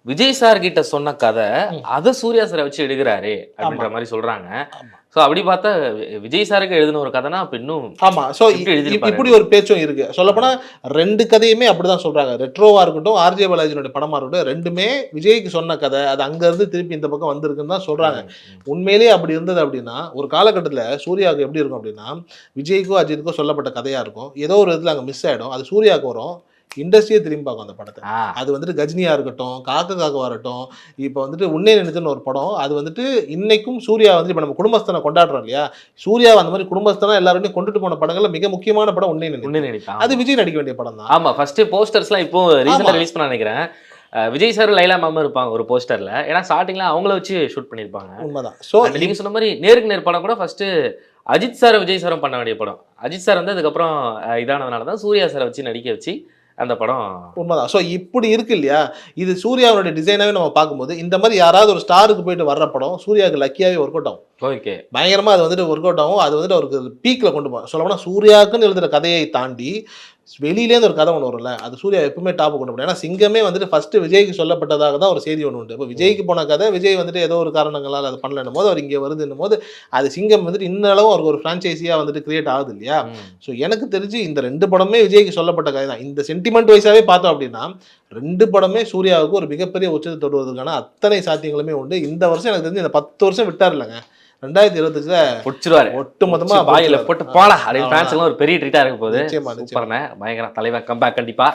Vijay sir கிட்ட சொன்ன கதை ம். அதை சூர்யா சாரை வச்சு எடுக்கிறாரு அப்படின்ற ஆமா. மாதிரி சொல்றாங்க. ஆமா. ஸோ அப்படி பார்த்தா விஜய் சாருக்கு எழுதின ஒரு கதைனா அப்ப இன்னும் ஆமா. ஸோ எப்படி எழுதியிருப்பாரு? இப்படி ஒரு பேச்சும் இருக்கு. சொல்லப்போனா 2 கதையுமே அப்படிதான் சொல்றாங்க. ரெட்ரோவா இருக்கட்டும், ஆர்ஜே பாலாஜியோட படமா இருக்கட்டும், 2மே விஜய்க்கு சொன்ன கதை. அது அங்க இருந்து திருப்பி இந்த பக்கம் வந்திருக்குன்னு தான் சொல்றாங்க. உண்மையிலேயே அப்படி இருந்தது அப்படின்னா, ஒரு காலகட்டத்தில சூர்யாவுக்கு எப்படி இருக்கும் அப்படின்னா, விஜய்க்கோ, அஜித்துக்கோ சொல்லப்பட்ட கதையா இருக்கும். ஏதோ ஒரு விதத்துல அங்க மிஸ் ஆயிடும். அது சூர்யாவுக்கு வரும். இண்டஸ்ட்ரியே திரும்பி பார்க்கும் அந்த படத்த. ஆ, அது வந்துட்டு கஜினியா இருக்கட்டும், காக்க காக்கவா இருக்கட்டும், இப்ப வந்துட்டு உன்னே நினைச்சுன்னு ஒரு படம். அது வந்துட்டு இன்னைக்கும் சூர்யா வந்து இப்ப நம்ம குடும்பஸ்தனை கொண்டாடுறோம் இல்லையா? சூர்யாவ அந்த மாரி குடும்பஸ்தனா எல்லாரையும் கொண்டுட்டு போன படங்கள்ல மிக முக்கியமான படம் உன்னே நினைத்து. உன்னை நினைத்தான். அது விஜய் நடிக்க வேண்டிய படம் தான். ஆமா, ஃபர்ஸ்ட் போஸ்டர்ஸ்லாம் இப்போ ரீசெண்டா ஆமா. ரிலீஸ் பண்ண நினைக்கிறேன். விஜய் சார் லைலா மேமும் இருப்பாங்க ஒரு போஸ்டர்ல. ஏன்னா ஸ்டார்டிங்ல அவங்கள வச்சு ஷூட் பண்ணியிருப்பாங்க. உண்மதான். ஸோ And நீங்க சொன்ன மாதிரி நேருக்கு நேர் படம் கூட ஃபர்ஸ்ட் அஜித் சார் விஜய் சாரும் பண்ண வேண்டிய படம். அஜித் சார் வந்து அதுக்கப்புறம் இதானதுனால தான் சூர்யா சாரை வச்சு நடிக்க வச்சு அந்த படம். உண்மதான். ஸோ இப்படி இருக்கு இல்லையா? இது சூர்யாவுடைய டிசைனாவே நம்ம பார்க்கும்போது, இந்த மாரி யாராவது ஒரு ஸ்டாருக்கு போயிட்டு வர்ற படம் சூர்யாவுக்கு லக்கியாவே ஒர்க் அவுட் ஆகும். ஓகே. பயங்கரமா அது வந்துட்டு ஒர்க் அவுட் ஆகும். அது வந்துட்டு அவருக்கு பீக்ல கொண்டு போகும். சொல்லப்போனா சூர்யாவுக்குன்னு எழுதுற கதையை தாண்டி, வெளியிலேருந்து ஒரு கதை ஒண்ணு வரும்ல, அது சூர்யா எப்பவுமே டாப் கொண்டு போகும். ஏன்னா சிங்கமே வந்துட்டு ஃபர்ஸ்ட் விஜய்க்கு சொல்லப்பட்டதாக தான் ஒரு செய்தி ஒண்ணு உண்டு. இப்ப விஜய்க்கு போன கதை, விஜய் வந்துட்டு ஏதோ ஒரு காரணங்களால அது பண்ணலன்னும்போது, அவர் இங்க வருதுன்னும்போது, அது சிங்கம் வந்துட்டு இன்னளவும் அவருக்கு ஒரு ஃப்ரான்ச்சைஸியா வந்துட்டு கிரியேட் ஆகுது இல்லையா? ஸோ எனக்கு தெரிஞ்சு இந்த 2 படமே விஜய்க்கு சொல்லப்பட்ட கதை தான். இந்த சென்டிமெண்ட் வைஸாவே பார்த்தோம் அப்படின்னா, 2 படமே சூர்யாவுக்கு ஒரு மிகப்பெரிய உச்சத்தை தொடுவதற்கான அத்தனை சாத்தியங்களுமே உண்டு. இந்த வருஷம் எனக்கு தெரிஞ்சு இந்த 10 வருஷம் விட்டார் இல்லங்க. 2025ல புடிச்சிருவாரு. ஒட்டுமொத்தமா வாயில போட்டு போடா அப்படின்னு அவ்வளவுதான். ஃபேன்ஸ்க்கு ஒரு பெரிய ட்ரீட்டா இருக்க போகுது. நிச்சயமா, நிச்சயமா. சூப்பர்ண்ணே, பயங்கர தலைவன் கம்பேக் கண்டிப்பா.